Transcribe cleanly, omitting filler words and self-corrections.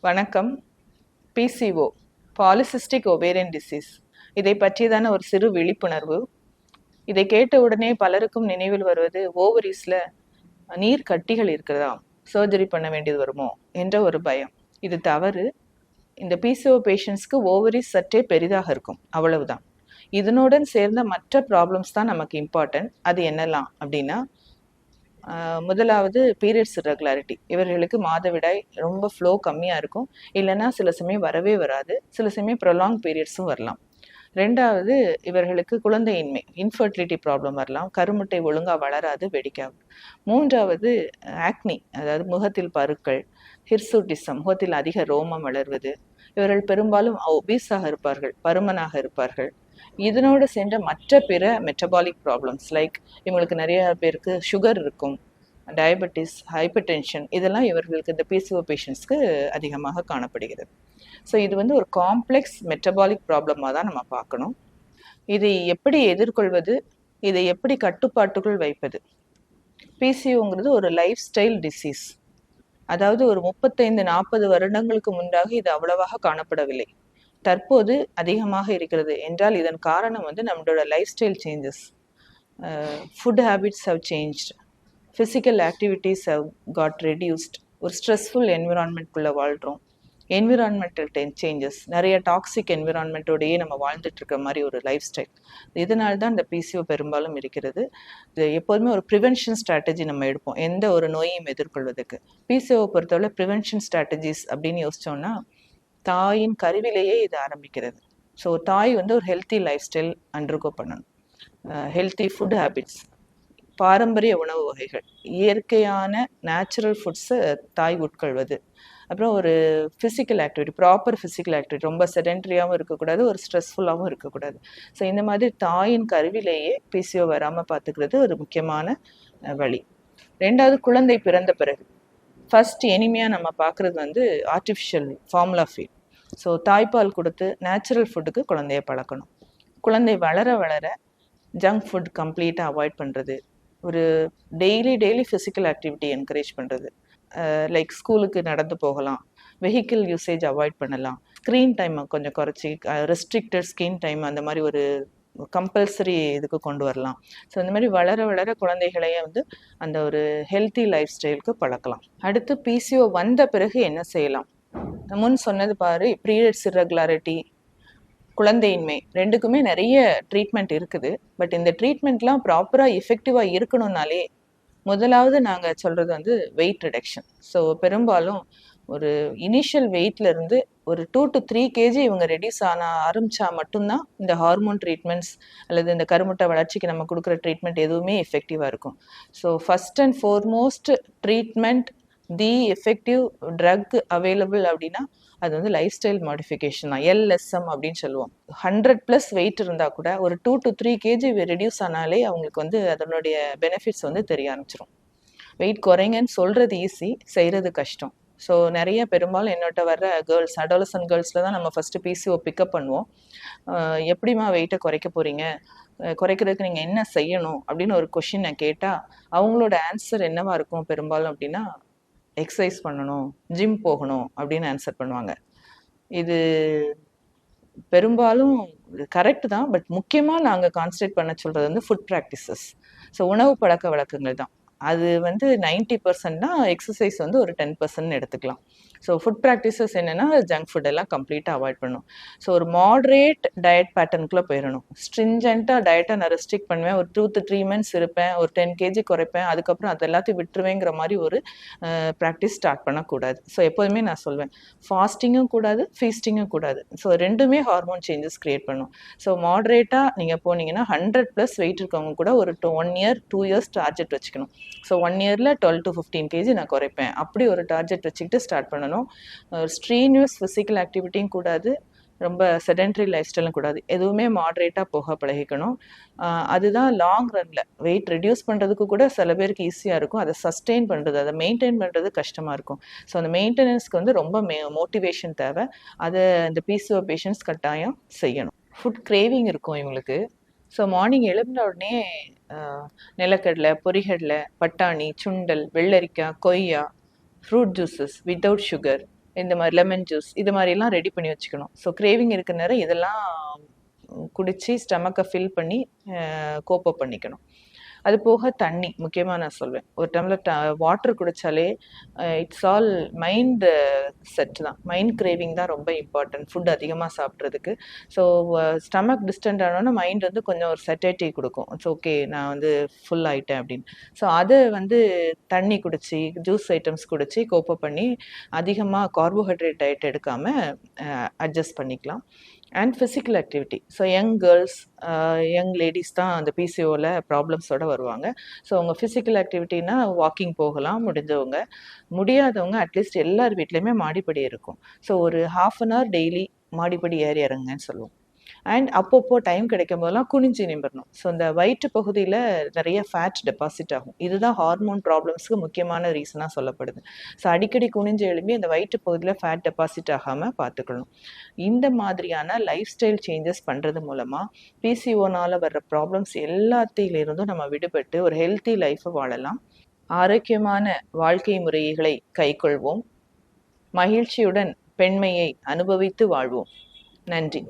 வணக்கம். PCO polycystic ovarian disease இதை பற்றியதான ஒரு சிறு விழிப்புணர்வு. இதை கேட்ட உடனே பலருக்கும் நினைவில் வருவது ஓவரீஸ்ல நீர் கட்டிகள் இருக்கிறதா, சர்ஜரி பண்ண வேண்டியது வருமோ என்ற ஒரு பயம். இது தவறு. இந்த பிசிஓ பேஷண்ட்ஸ்க்கு ஓவரீஸ் சற்றே பெரிதாக இருக்கும், அவ்வளவுதான். இதனுடன் சேர்ந்த மற்ற ப்ராப்ளம்ஸ் தான் நமக்கு இம்பார்ட்டன்ட். அது என்னெல்லாம் அப்படின்னா, முதலாவது பீரியட்ஸ் இரெகுலாரிட்டி. இவர்களுக்கு மாதவிடாய் ரொம்ப ஃப்ளோ கம்மியாக இருக்கும், இல்லைன்னா சில சமயம் வரவே வராது, சில சமயம் ப்ரொலாங் பீரியட்ஸும் வரலாம். ரெண்டாவது, இவர்களுக்கு குழந்தையின்மை, இன்ஃபர்டிலிட்டி ப்ராப்ளம் வரலாம், கருமுட்டை ஒழுங்காக வளராது, வெடிக்காது. மூன்றாவது ஆக்னி, அதாவது முகத்தில் பருக்கள், ஹிர்சூட்டிசம், முகத்தில் அதிக ரோமம் வளர்வது. இவர்கள் பெரும்பாலும் ஒபீஸாக இருப்பார்கள், பருமனாக இருப்பார்கள். இதனோடு சேர்ந்த மற்ற பிற மெட்டபாலிக் ப்ராப்ளம்ஸ் லைக் இவங்களுக்கு நிறைய பேருக்கு சுகர் இருக்கும், டயபெட்டிஸ், ஹைப்பர் டென்ஷன், இதெல்லாம் இவர்களுக்கு இந்த பிசிஓ பேஷண்ட்ஸ்க்கு அதிகமாக காணப்படுகிறது. ஸோ இது ஒரு காம்ப்ளெக்ஸ் மெட்டபாலிக் ப்ராப்ளமாக தான் நம்ம பார்க்கணும். இதை எப்படி எதிர்கொள்வது, இதை எப்படி கட்டுப்பாட்டுக்குள் வைப்பது? பிசிஓங்கிறது ஒரு லைஃப் ஸ்டைல் டிசீஸ். அதாவது ஒரு 35-40 வருடங்களுக்கு முன்பாக இது அவ்வளவாக காணப்படவில்லை, தற்போது அதிகமாக இருக்கிறது என்றால் இதன் காரணம் நம்மளோட life style changes. Food habits have changed, physical activities have got reduced, ஒரு ஸ்ட்ரெஸ்ஃபுல் என்விரான்மெண்ட்குள்ளே வாழ்கிறோம், என்விரான்மெண்டல் சேஞ்சஸ், நிறைய டாக்ஸிக் என்விரான்மெண்ட்டோடையே நம்ம வாழ்ந்துட்டு இருக்கிற மாதிரி ஒரு லைஃப் ஸ்டைல். இதனால தான் இந்த பிசிஓ பெரும்பாலும் இருக்கிறது. இது எப்போதுமே ஒரு ப்ரிவென்ஷன் ஸ்ட்ராட்டஜி நம்ம எடுப்போம் எந்த ஒரு நோயையும் எதிர்கொள்வதற்கு. பிசிஓவை பொறுத்தவரை ப்ரிவென்ஷன் ஸ்ட்ராட்டஜிஸ் அப்படின்னு யோசிச்சோம்னா, தாயின் கருவிலேயே இது ஆரம்பிக்கிறது. ஸோ தாய் ஒரு ஹெல்த்தி லைஃப் ஸ்டைல் அண்டர்கோ பண்ணணும். ஹெல்த்தி ஃபுட் ஹேபிட்ஸ், பாரம்பரிய உணவு வகைகள், இயற்கையான நேச்சுரல் ஃபுட்ஸை தாய் உட்கொள்வது. அப்புறம் ஒரு physical activity, proper physical activity, ரொம்ப செடென்ட்ரியாகவும் இருக்கக்கூடாது, ஒரு ஸ்ட்ரெஸ்ஃபுல்லாகவும் இருக்கக்கூடாது. ஸோ இந்த மாதிரி தாயின் கருவிலேயே பிசிஓ வராமல் பார்த்துக்கிறது ஒரு முக்கியமான வழி. ரெண்டாவது, குழந்தை பிறந்த பிறகு ஃபர்ஸ்ட் எனிமையாக நம்ம பார்க்குறது ஆர்டிஃபிஷியல் ஃபார்முலா ஃபீட். ஸோ தாய்ப்பால் கொடுத்து நேச்சுரல் ஃபுட்டுக்கு குழந்தைய பழக்கணும். குழந்தை வளர வளர ஜங்க் ஃபுட் கம்ப்ளீட்டாக அவாய்ட் பண்ணுறது, ஒரு டெய்லி ஃபிசிக்கல் ஆக்டிவிட்டி என்கரேஜ் பண்ணுறது. லைக் ஸ்கூலுக்கு நடந்து போகலாம், வெஹிக்கிள் யூசேஜ் அவாய்ட் பண்ணலாம், ஸ்க்ரீன் டைமை கொஞ்சம் குறைச்சி ரெஸ்ட்ரிக்டட் ஸ்க்ரீன் டைம் அந்த மாதிரி ஒரு கம்பல்சரி இதுக்கு கொண்டு வரலாம். ஸோ இந்த மாதிரி வளர வளர குழந்தைகளையே அந்த ஒரு ஹெல்த்தி லைஃப் ஸ்டைலுக்கு பழக்கலாம். அடுத்து, பிசிஓ வந்த பிறகு என்ன செய்யலாம்? முன் சொன்னது பாரு, பீரியட்ஸ் இரெகுலாரிட்டி, குழந்தையின்மை, ரெண்டுக்குமே நிறைய ட்ரீட்மெண்ட் இருக்குது. பட் இந்த ட்ரீட்மெண்ட்லாம் ப்ராப்பராக எஃபெக்டிவாக இருக்கணும்னாலே முதலாவது நாங்கள் சொல்கிறது வெயிட் ரிடக்ஷன். ஸோ பெரும்பாலும் ஒரு இனிஷியல் வெயிட்லேருந்து ஒரு 2 to 3 kg இவங்க ரெடியூஸ் ஆரம்பித்தா மட்டும்தான் இந்த ஹார்மோன் ட்ரீட்மெண்ட்ஸ் அல்லது இந்த கருமுட்டை வளர்ச்சிக்கு நம்ம கொடுக்குற ட்ரீட்மெண்ட் எதுவுமே எஃபெக்டிவாக இருக்கும். So first and foremost treatment, the effective drug available அப்படின்னா அது லைஃப் ஸ்டைல் மாடிஃபிகேஷன் தான், எல்எஸ்எம் அப்படின்னு சொல்லுவோம். 100+ வெயிட் இருந்தால் கூட ஒரு 2 to 3 kg ரெடியூஸ் ஆனாலே அவங்களுக்கு அதனுடைய பெனிஃபிட்ஸ் தெரிய ஆரம்பிச்சிடும். வெயிட் குறைங்கன்னு சொல்கிறது ஈஸி, செய்கிறது கஷ்டம். ஸோ நிறைய பெரும்பாலும் என்னோட வர்ற கேர்ள்ஸ், அடாலசன்ட் கேர்ள்ஸில் தான் நம்ம ஃபஸ்ட்டு பிசிஓ பிக்கப் பண்ணுவோம். எப்படிமா வெயிட்டை குறைக்க போகிறீங்க, குறைக்கிறதுக்கு நீங்கள் என்ன செய்யணும் அப்படின்னு ஒரு கொஷின் நான் கேட்டால் அவங்களோட ஆன்சர் என்னவா இருக்கும் பெரும்பாலும் அப்படின்னா, எக்ஸசைஸ் பண்ணணும், ஜிம் போகணும் அப்படின்னு ஆன்சர் பண்ணுவாங்க. இது பெரும்பாலும் கரெக்ட் தான். பட் முக்கியமாக நாங்கள் கான்சன்ட்ரேட் பண்ண சொல்கிறது ஃபுட் ப்ராக்டிசஸ். ஸோ உணவு பழக்க வழக்கங்கள் தான். அது 90%னா எக்ஸசைஸ் ஒரு 10% எடுத்துக்கலாம். ஸோ ஃபுட் ப்ராக்டிசஸ் என்னென்னா, ஜங்க் ஃபுட் எல்லாம் கம்ப்ளீட்டாக அவாய்ட் பண்ணணும். ஸோ ஒரு மாட்ரேட் டயட் பேட்டர்னுக்குள்ளே போயிடணும். ஸ்ட்ரிஞ்சண்ட்டாக டயட்டை நான் ரெஸ்ட்ரிக்ட் பண்ணுவேன், ஒரு 2 to 3 months இருப்பேன், ஒரு 10 kg குறைப்பேன், அதுக்கப்புறம் அது எல்லாத்தையும் விட்டுருவேங்கிற மாதிரி ஒரு ப்ராக்டிஸ் ஸ்டார்ட் பண்ணக்கூடாது. ஸோ எப்போதுமே நான் சொல்வேன், ஃபாஸ்டிங்கும் கூடாது, ஃபீஸ்டிங்கும் கூடாது. ஸோ ரெண்டுமே ஹார்மோன் சேஞ்சஸ் க்ரியேட் பண்ணும். ஸோ மாட்ரேட்டாக நீங்கள் போனீங்கன்னா 100+ வெயிட் இருக்கவங்க கூட ஒரு 1 year 2 years டார்கெட் வச்சுக்கணும். ஸோ 1 yearல 12 to 15 kg நான் குறைப்பேன், அப்படி ஒரு டார்கெட் வச்சுக்கிட்டு ஸ்டார்ட் பண்ணணும். ஸ்ட்ரீனியஸ் ஃபிசிக்கல் ஆக்டிவிட்டியும் கூடாது, ரொம்ப செடென்ட்ரி லைஃப் ஸ்டைலும் கூடாது. எதுவுமே மாட்ரேட்டாக போக பழகிக்கணும். அதுதான் லாங் ரன்ல வெயிட் ரெடியூஸ் பண்ணுறதுக்கு கூட சில பேருக்கு ஈஸியாக இருக்கும், அதை சஸ்டெயின் பண்ணுறது, அதை மெயின்டைன் பண்ணுறது கஷ்டமாக இருக்கும். ஸோ அந்த மெயின்டெனன்ஸ்க்கு ரொம்ப மோட்டிவேஷன் தேவை. அதை இந்த பிசிஓ பேஷண்ட்ஸ் கட்டாயம் செய்யணும். ஃபுட் கிரேவிங் இருக்கும் இவங்களுக்கு. ஸோ மார்னிங் எழுந்த உடனே நிலக்கடலை, பொரிகடலை, பட்டாணி, சுண்டல், வெள்ளரிக்காய், கொய்யா, ஃப்ரூட் ஜூஸஸ் வித்தவுட் சுகர், இந்த மாதிரி லெமன் ஜூஸ் இது மாதிரிலாம் ரெடி பண்ணி வச்சுக்கணும். ஸோ கிரேவிங் இருக்க நேரம் இதெல்லாம் குடிச்சு ஸ்டமக்கை ஃபில் பண்ணி கோப்பப் பண்ணிக்கணும். அது போக தண்ணி முக்கியமாக நான் சொல்வேன். ஒரு டம்ளர் வாட்டர் குடித்தாலே இட்ஸ் ஆல் மைண்ட் செட் தான். மைண்ட் கிரேவிங் தான் ரொம்ப இம்பார்ட்டன்ட் ஃபுட் அதிகமாக சாப்பிட்றதுக்கு. ஸோ ஸ்டமக் டிஸ்டன்ட் ஆனோன்னா மைண்ட் வந்து கொஞ்சம் ஒரு செட்டேட்டி கொடுக்கும். இட்ஸ் ஓகே, நான் வந்து ஃபுல் ஆயிட்டேன் அப்படின்னு. ஸோ அதை வந்து தண்ணி குடிச்சு ஜூஸ் ஐட்டம்ஸ் குடிச்சு கோப்பை பண்ணி அதிகமாக கார்போஹைட்ரேட் டயட் எடுக்காமல் அட்ஜஸ்ட் பண்ணிக்கலாம். And physical activity. So young girls, young ladies தான் அந்த பிசிஓவில் ப்ராப்ளம்ஸோடு வருவாங்க. ஸோ அவங்க ஃபிசிக்கல் ஆக்டிவிட்டினா வாக்கிங் போகலாம் முடிஞ்சவங்க. முடியாதவங்க அட்லீஸ்ட் எல்லார் வீட்லேயுமே மாடிப்படி இருக்கும். ஸோ ஒரு 1/2 அன் ஹவர் டெய்லி மாடிப்படி ஏறி இறங்குங்கன்னு சொல்லுவோம். அண்ட் அப்பப்போ டைம் கிடைக்கும் போதெல்லாம் குனிஞ்சு நிமிரணும். ஸோ இந்த வயிற்று பகுதியில் நிறைய ஃபேட் டெபாசிட் ஆகும். இதுதான் ஹார்மோன் ப்ராப்ளம்ஸ்க்கு முக்கியமான ரீசனாக சொல்லப்படுது. ஸோ அடிக்கடி குனிஞ்சு எழும்பி அந்த வயிற்று பகுதியில் ஃபேட் டெபாசிட் ஆகாமல் பார்த்துக்கணும். இந்த மாதிரியான லைஃப் ஸ்டைல் சேஞ்சஸ் பண்ணுறது மூலமாக பிசிஓனால் வர்ற ப்ராப்ளம்ஸ் எல்லாத்திலிருந்தும் நம்ம விடுபட்டு ஒரு ஹெல்த்தி லைஃப்பை வாழலாம். ஆரோக்கியமான வாழ்க்கை முறைகளை கைக்கொள்வோம். மகிழ்ச்சியுடன் பெண்மையை அனுபவித்து வாழ்வோம். நன்றி.